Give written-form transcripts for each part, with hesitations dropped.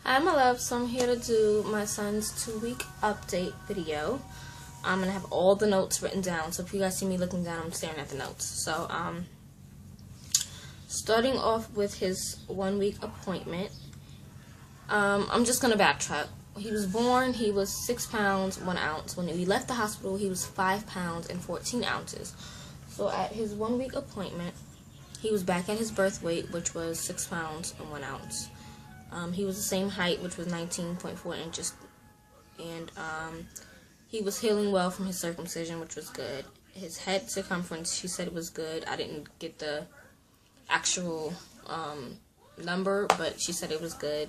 Hi my love, so I'm here to do my son's 2-week update video. I'm going to have all the notes written down, so if you guys see me looking down, I'm staring at the notes. So, starting off with his 1-week appointment, I'm just going to backtrack. He was born, he was 6 pounds, 1 ounce. When he left the hospital, he was 5 pounds and 14 ounces. So at his 1-week appointment, he was back at his birth weight, which was 6 pounds and 1 ounce. He was the same height, which was 19.4 inches, and he was healing well from his circumcision, which was good. His head circumference, she said it was good. I didn't get the actual number, but she said it was good.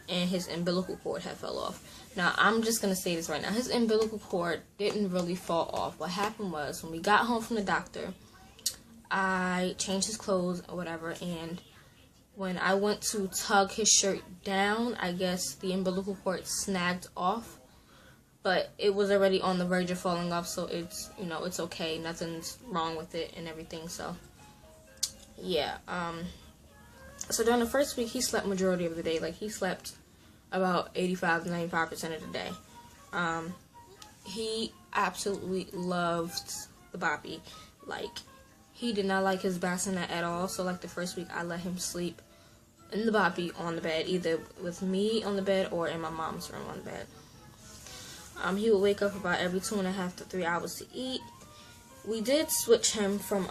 And his umbilical cord had fell off. Now, I'm just going to say this right now. His umbilical cord didn't really fall off. What happened was, when we got home from the doctor, I changed his clothes or whatever, and when I went to tug his shirt down, I guess the umbilical cord snagged off, but it was already on the verge of falling off, so it's, it's okay. Nothing's wrong with it and everything, so, yeah. So during the first week, he slept majority of the day. Like, he slept about 85 to 95% of the day. He absolutely loved the boppy. Like, he did not like his bassinet at all, so like the first week I let him sleep in the boppy on the bed, either with me on the bed or in my mom's room on the bed. He would wake up about every 2.5 to 3 hours to eat. We did switch him from,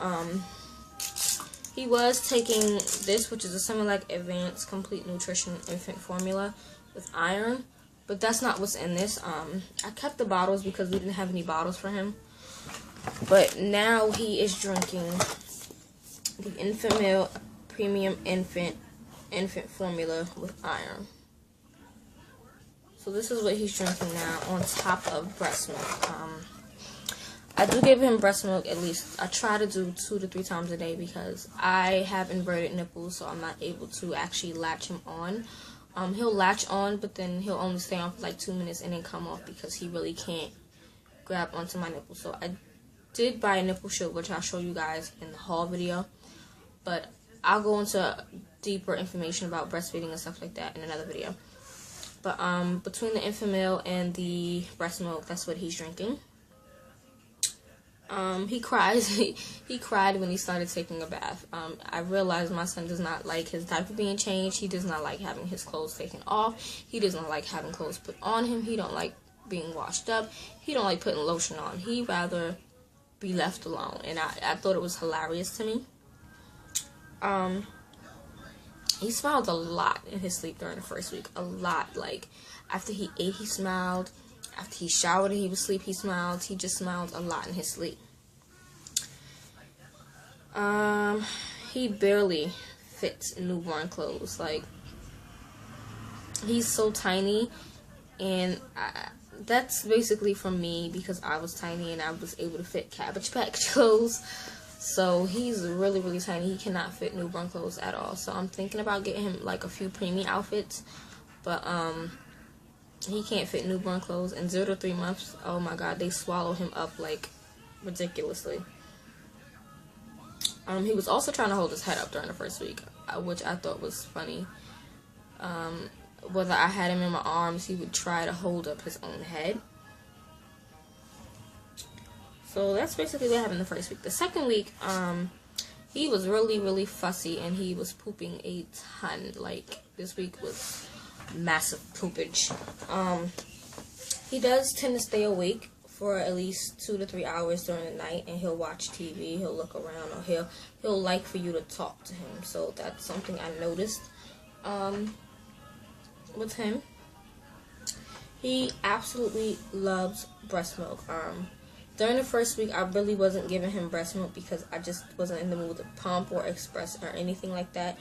he was taking this, which is a Similac Advanced Complete Nutrition Infant Formula with iron, but that's not what's in this. I kept the bottles because we didn't have any bottles for him. But now he is drinking the Infant Milk Premium Infant Formula with iron. So this is what he's drinking now on top of breast milk. I do give him breast milk at least. I try to do 2 to 3 times a day because I have inverted nipples, so I'm not able to actually latch him on. He'll latch on, but then he'll only stay on for like 2 minutes and then come off because he really can't grab onto my nipples. So I did buy a nipple shield, which I'll show you guys in the haul video, but I'll go into deeper information about breastfeeding and stuff like that in another video. But between the infant milk and the breast milk, that's what he's drinking. He cries. He cried when he started taking a bath. I realized my son does not like his diaper being changed. He does not like having his clothes taken off. He does not like having clothes put on him. He don't like being washed up. He don't like putting lotion on. He rather be left alone, and I thought it was hilarious to me. He smiled a lot in his sleep during the first week. A lot. Like, after he ate, he smiled. After he showered and he was asleep, he smiled. He just smiled a lot in his sleep. He barely fits in newborn clothes. Like, he's so tiny, and that's basically from me because I was tiny and I was able to fit Cabbage Patch clothes. So he's really, really tiny. He cannot fit newborn clothes at all. So I'm thinking about getting him like a few preemie outfits, but he can't fit newborn clothes. In 0 to 3 months, oh my God, they swallow him up like ridiculously. He was also trying to hold his head up during the first week, which I thought was funny. Whether I had him in my arms, he would try to hold up his own head. So that's basically what happened the first week. The second week, he was really, really fussy, and he was pooping a ton. Like, this week was massive poopage. He does tend to stay awake for at least 2 to 3 hours during the night, and he'll watch TV, he'll look around, or he'll like for you to talk to him. So that's something I noticed with him. He absolutely loves breast milk. During the first week, I really wasn't giving him breast milk because I just wasn't in the mood to pump or express or anything like that.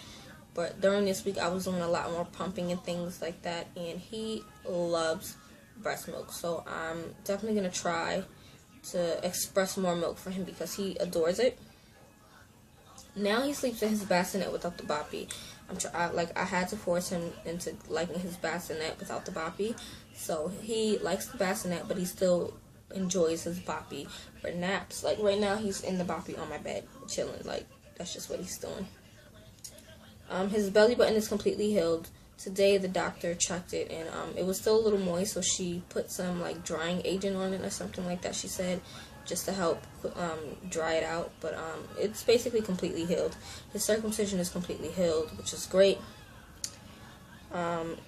But during this week, I was doing a lot more pumping and things like that, and he loves breast milk. So I'm definitely going to try to express more milk for him because he adores it. Now he sleeps in his bassinet without the boppy. I had to force him into liking his bassinet without the boppy. So he likes the bassinet, but he still enjoys his boppy for naps. Like, right now, he's in the boppy on my bed, chilling. Like, that's just what he's doing. His belly button is completely healed today the doctor checked it, and it was still a little moist, so she put some like drying agent on it or something like that, she said, just to help dry it out. But it's basically completely healed. His circumcision is completely healed, which is great.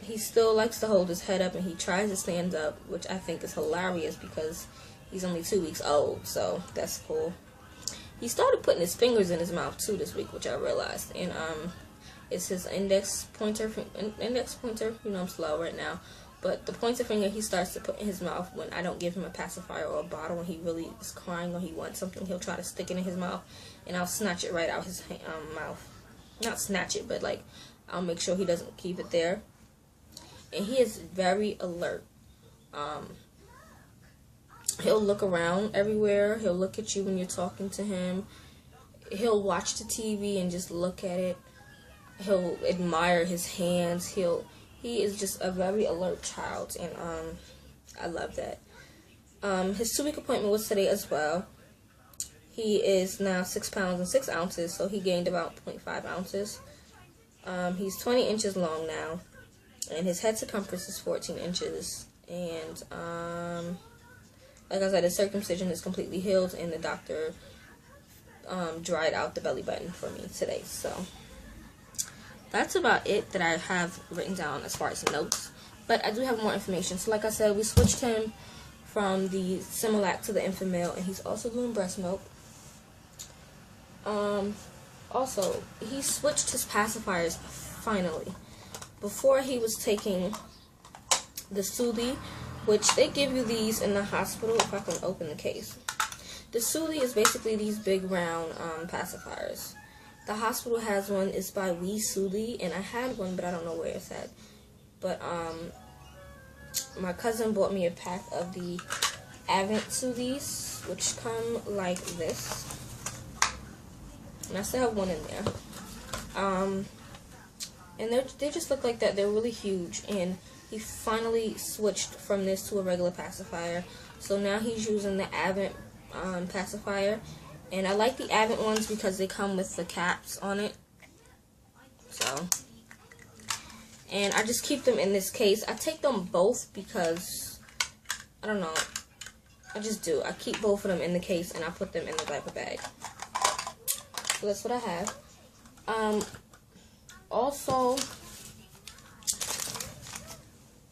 He still likes to hold his head up, and he tries to stand up, which I think is hilarious because he's only 2 weeks old, so that's cool. He started putting his fingers in his mouth too this week, which I realized, and it's his index pointer. You know, I'm slow right now, but the pointer finger he starts to put in his mouth when I don't give him a pacifier or a bottle. When he really is crying or he wants something, he'll try to stick it in his mouth, and I'll snatch it right out his mouth. Not snatch it, but like I'll make sure he doesn't keep it there. And he is very alert. He'll look around everywhere. He'll look at you when you're talking to him. He'll watch the TV and just look at it. He'll admire his hands. He is just a very alert child, and I love that. His 2-week appointment was today as well. He is now 6 pounds and 6 ounces, so he gained about 0.5 ounces. He's 20 inches long now, and his head circumference is 14 inches. And like I said, his circumcision is completely healed, and the doctor dried out the belly button for me today. So that's about it that I have written down as far as notes. But I do have more information. So like I said, we switched him from the Similac to the Enfamil, and he's also doing breast milk. Also, he switched his pacifiers finally. Before, he was taking the Soothie, which they give you these in the hospital. If I can open the case. The Soothie is basically these big round pacifiers. The hospital has one. It's by We Soothie, and I had one, but I don't know where it's at. But my cousin bought me a pack of the Avent Soothies, which come like this. And I still have one in there. And they just look like that. They're really huge. And he finally switched from this to a regular pacifier. So now he's using the Avent pacifier. And I like the Avent ones because they come with the caps on it. So, and I just keep them in this case. I take them both because, I don't know, I just do. I keep both of them in the case, and I put them in the diaper bag. So that's what I have. Also,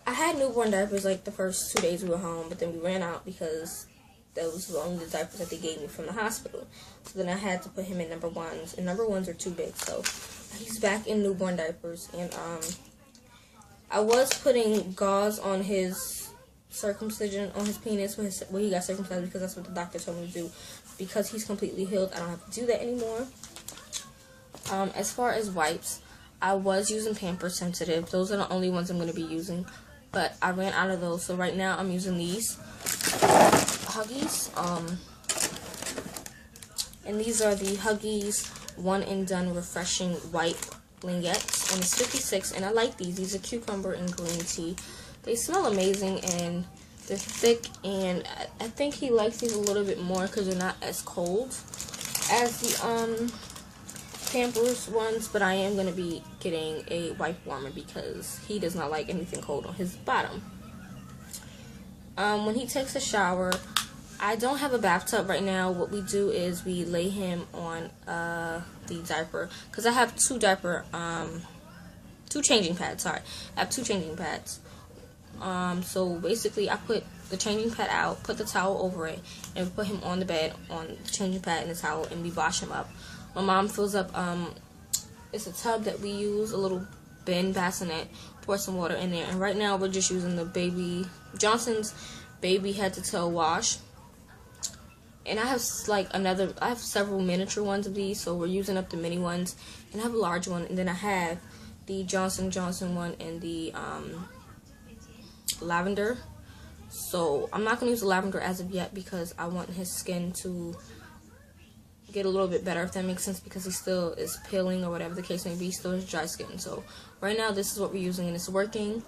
I had newborn diapers like the first 2 days we were home, but then we ran out because those were only the diapers that they gave me from the hospital. So then I had to put him in number ones, and number ones are too big. So he's back in newborn diapers, and I was putting gauze on his circumcision, on his penis where he got circumcised, because that's what the doctor told me to do. Because he's completely healed, I don't have to do that anymore. As far as wipes, I was using Pampers Sensitive. Those are the only ones I'm going to be using, but I ran out of those, so right now I'm using these Huggies. And these are the Huggies One and Done Refreshing Wipe Lingettes, and it's 56, and I like these. These are cucumber and green tea. They smell amazing, and they're thick, and I think he likes these a little bit more because they're not as cold as the Pampers ones, but I am going to be getting a wipe warmer because he does not like anything cold on his bottom. When he takes a shower, I don't have a bathtub right now. What we do is we lay him on the diaper, because I have two changing pads. Sorry, I have two changing pads. So basically, I put the changing pad out, put the towel over it, and we put him on the bed on the changing pad and the towel, and we wash him up. My mom fills up, it's a tub that we use, a little bin bassinet, pour some water in there, and right now we're just using the Johnson's baby head to toe wash. And I have I have several miniature ones of these, so we're using up the mini ones, and I have a large one, and then I have the Johnson & Johnson one and the lavender. So I'm not going to use the lavender as of yet because I want his skin to get a little bit better, if that makes sense, because he still is peeling or whatever the case may be. He still has dry skin. So right now this is what we're using, and it's working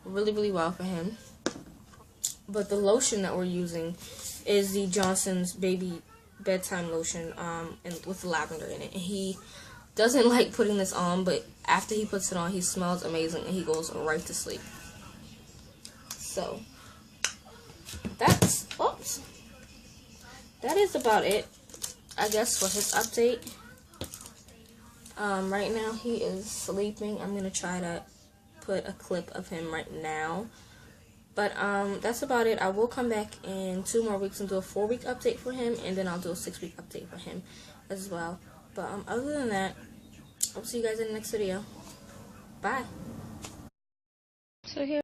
really, really well for him. But the lotion that we're using is the Johnson's baby bedtime lotion, and with lavender in it. And he doesn't like putting this on, but after he puts it on, he smells amazing and he goes right to sleep. So that is about it, I guess, for his update. Right now he is sleeping. I'm gonna try to put a clip of him right now. But that's about it. I will come back in 2 more weeks and do a 4-week update for him, and then I'll do a 6-week update for him as well. But other than that, I'll see you guys in the next video. Bye. So here